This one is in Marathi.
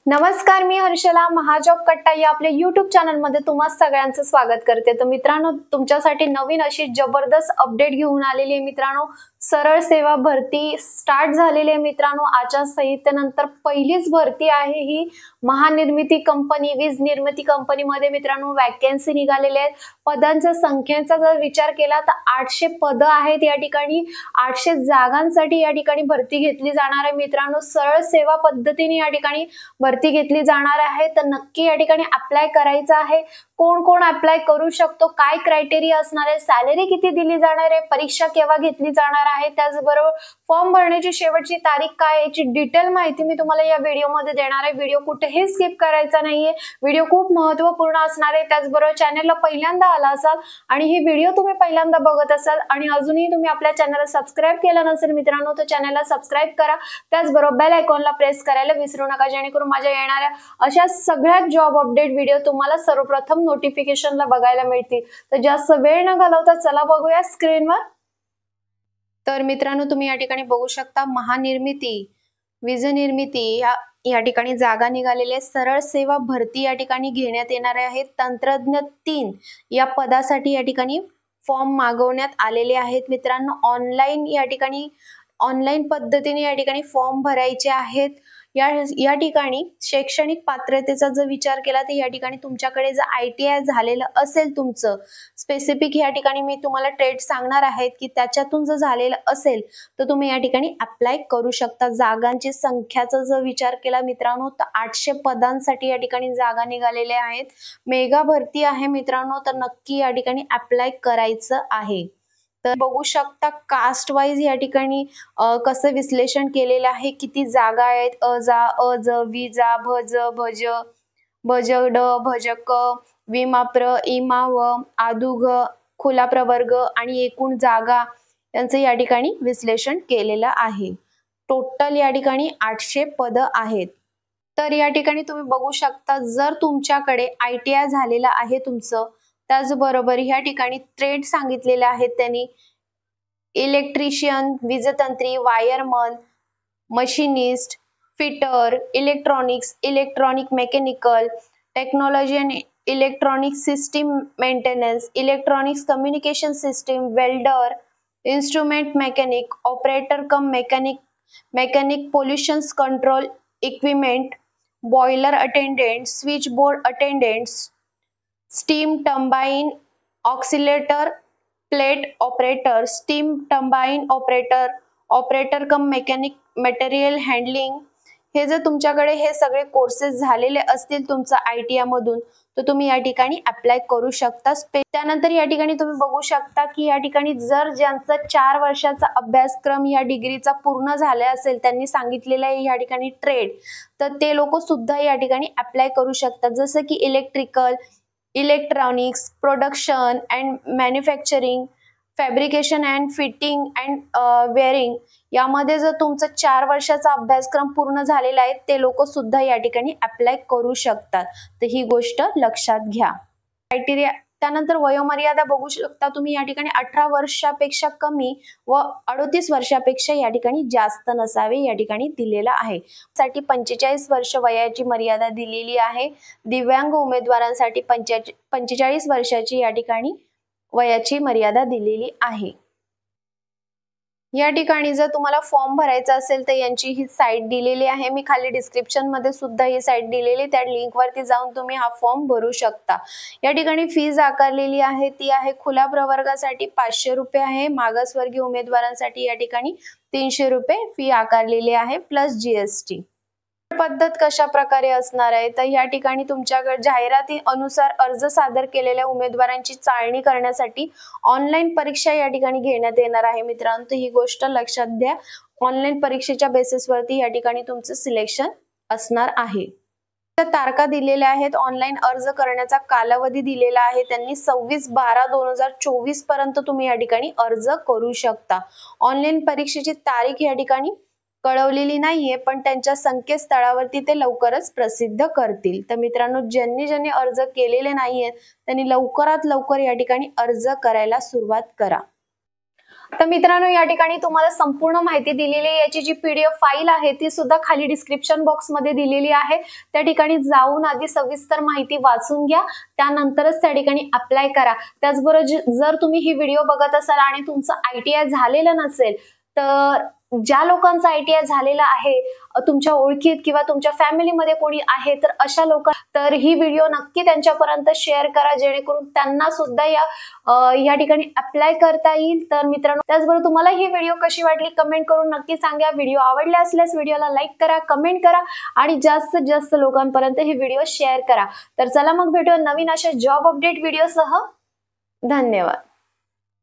नमस्कार, मी हर्षला महाजॉब कट्टा या आपल्या YouTube चॅनलमध्ये तुम्हा सगळ्यांचं स्वागत करते। तर मित्रांनो, तुमच्यासाठी नवीन अशी जबरदस्त अपडेट घेऊन आलेली आहे। मित्रांनो, सरळ सेवा भरती स्टार्ट झालेली आहे। मित्रांनो, आचारसंहितेनंतर पहिलीच भरती आहे ही महानिर्मिती कंपनी, वीज निर्मिती कंपनीमध्ये मित्रांनो वॅकन्सी निघालेल्या आहेत। पदांच्या संख्येचा जर विचार केला तर 800 पद आहेत या ठिकाणी। 800 जागांसाठी या ठिकाणी भरती घेतली जाणार आहे। मित्रांनो, सरळ सेवा पद्धतीने या ठिकाणी भरती घेतली जाणार आहे। तर नक्की या ठिकाणी अप्लाय करायचं आहे। कोण कोण अप्लाय करू शकतो, काय क्रायटेरिया असणार आहे, सॅलरी किती दिली जाणार आहे, परीक्षा केव्हा घेतली जाणार आहे, त्याचबरोबर फॉर्म भरण्याची शेवटची तारीख काय याची डिटेल माहिती मी तुम्हाला या व्हिडिओमध्ये देणार आहे। व्हिडिओ कुठेही स्किप करायचा नाहीये, व्हिडिओ खूप महत्त्वपूर्ण असणार आहे। त्याचबरोबर चॅनलला पहिल्यांदा आला असाल आणि ही व्हिडिओ तुम्ही पहिल्यांदा बघत असाल आणि अजूनही तुम्ही आपल्या चॅनलला सबस्क्राइब केलं नसेल मित्रांनो, तर चॅनलला सबस्क्राइब करा। त्याचबरोबर बेल आयकॉनला प्रेस करायला विसरू नका, जेणेकरून माझ्या येणाऱ्या अशा सगळ्या जॉब अपडेट व्हिडिओ तुम्हाला सर्वप्रथम नोटिफिकेशनला बघायला मिळतील। तर जास्त वेळ न घालवता चला बघूया स्क्रीनवर। तर मित्रांनो, तुम्ही या ठिकाणी बघू शकता महानिर्मिती, वीज निर्मिती या ठिकाणी जागा निघालेल्या सरळ सेवा भरती या ठिकाणी घेण्यात येणार आहे। तंत्रज्ञ 3 या पदासाठी या ठिकाणी फॉर्म मागवण्यात आलेले आहेत। मित्रांनो, ऑनलाईन पद्धतीने या ठिकाणी फॉर्म भरायचे आहेत। या ठिकाणी शैक्षणिक पात्रतेचा जर विचार केला तर या ठिकाणी तुमच्याकडे जर ITI झालेलं असेल, तुमचं स्पेसिफिक या ठिकाणी मी तुम्हाला ट्रेड सांगणार आहेत की त्याच्यातून जर झालेलं असेल तर तुम्ही या ठिकाणी अप्लाय करू शकता। जागांची संख्याचा जर विचार केला मित्रांनो तर 800 पदांसाठी या ठिकाणी जागा निघालेल्या आहेत। मेगा भरती आहे मित्रांनो, तर नक्की या ठिकाणी अप्लाय करायचं आहे। तर बघू शकता कास्ट वाईज या ठिकाणी कसं विश्लेषण केलेलं आहे, किती जागा आहेत, अज विजा भज भज भजड भजक विमाप्र इमाव आदुग खुला प्रवर्ग आणि एकूण जागा यांचं या ठिकाणी विश्लेषण केलेलं आहे। टोटल या ठिकाणी 800 पद आहेत। तर या ठिकाणी तुम्ही बघू शकता, जर तुमच्याकडे ITI झालेलं आहे तुमचं, त्याचबरोबर या ठिकाणी ट्रेड सांगितलेले आहेत त्यांनी, इलेक्ट्रिशियन, वीजतंत्री, wireman, machinist, fitter, electronic mechanical, technology and electronic system maintenance, electronics communication system, welder, instrument mechanic, operator cum mechanic pollution control equipment, boiler attendant, switch board attendant, steam turbine oscillator plate operator, steam turbine operator cum mechanic material handling, हे जर तुमच्याकडे हे सगळे कोर्सेस झालेले असतील तुमचा ITI मधून तर तुम्ही या ठिकाणी अप्लाय करू शकता। त्यानंतर या ठिकाणी तुम्ही बघू शकता की या ठिकाणी जर ज्यांचा 4 वर्षाचा अभ्यासक्रम या डिग्रीचा पूर्ण झाला असेल, त्यांनी सांगितलेलं आहे या ठिकाणी ट्रेड, तर ते लोक सुद्धा या ठिकाणी अप्लाय करू शकतात। जसं की electrical, electronics, production and manufacturing, fabrication and fitting and wearing यामध्ये जर तुमचा 4 वर्षाचा अभ्यासक्रम पूर्ण झालेला आहे ते लोक सुद्धा या ठिकाणी अप्लाय करू शकतात। तर ही गोष्ट लक्षात घ्या। क्रायटेरिया त्यानंतर वयोमर्यादा बघू शकता तुम्ही या ठिकाणी 18 वर्षापेक्षा कमी व 38 वर्षापेक्षा या ठिकाणी जास्त नसावे या ठिकाणी दिलेला आहे। साठी 45 वर्ष वयाची मर्यादा दिलेली आहे। दिव्यांग उमेदवारांसाठी 45 वर्षाची या ठिकाणी वयाची मर्यादा दिलेली आहे। या ठिकाणी जर तुम्हाला फॉर्म भरायचा असेल तर यांची ही साइट दिलेली आहे, मी खाली डिस्क्रिप्शन मध्ये सुद्धा ही साइट दिलेली, त्या लिंक वरती जाऊन तुम्ही हा फॉर्म भरू शकता। या ठिकाणी फीज आकारलेली आहे, ती आहे खुला प्रवर्गासाठी 500 रुपये आहे, मागासवर्गीय उमेदवारांसाठी या ठिकाणी 300 रुपये फी आकारलेली आहे प्लस GST। पद्धत कशा प्रकारे असणार आहे तर या ठिकाणी तुमच्याकडे जाहिराती अनुसार अर्ज सादर केलेल्या उमेदवारांची चाळणी करण्यासाठी ऑनलाईन परीक्षा या ठिकाणी घेण्यात येणार आहे मित्रांनो, तर ही गोष्ट लक्षात घ्या। ऑनलाईन परीक्षेच्या बेसिसवरती या ठिकाणी तुमचं सिलेक्शन असणार आहे। तारखा दिलेल्या आहेत, ऑनलाईन अर्ज करण्याचा कालावधी दिलेला आहे त्यांनी 26/12/2024 पर्यंत तुम्ही या ठिकाणी अर्ज करू शकता। ऑनलाईन परीक्षेची तारीख या ठिकाणी कळवलेली नाहीये, पण त्यांच्या संकेतस्थळावरती ते लवकरच प्रसिद्ध करतील। तर मित्रांनो, ज्यांनी अर्ज केलेले नाहीयेत त्यांनी लवकरात लवकर या ठिकाणी अर्ज करायला सुरुवात करा। तर मित्रांनो, या ठिकाणी तुम्हाला संपूर्ण माहिती दिलेली आहे। याची जी PDF फाईल आहे ती सुद्धा खाली डिस्क्रिप्शन बॉक्स मध्ये दिलेली आहे। त्या ठिकाणी जाऊन आधी सविस्तर माहिती वाचून घ्या, त्यानंतरच त्या ठिकाणी अप्लाय करा। त्याचबरोबर जर तुम्ही ही व्हिडिओ बघत असाल आणि तुमचं ITI झालेलं नसेल, तर ज्या लोकांचा ITI झालेला आहे, तुमच्या ओळखीत किंवा तुमच्या फॅमिलीमध्ये कोणी आहे, तर अशा लोक तर ही व्हिडिओ नक्की त्यांच्यापर्यंत शेअर करा, जेणेकरून त्यांना सुद्धा या ठिकाणी अप्लाय करता येईल। तर मित्रांनो, त्याचबरोबर तुम्हाला ही व्हिडिओ कशी वाटली कमेंट करून नक्की सांगा। व्हिडिओ आवडला असल्यास व्हिडिओला लाईक करा, कमेंट करा आणि जास्तीत जास्त लोकांपर्यंत ही व्हिडिओ शेअर करा। तर चला मग भेटूया नवीन अशा जॉब अपडेट व्हिडिओसह। धन्यवाद।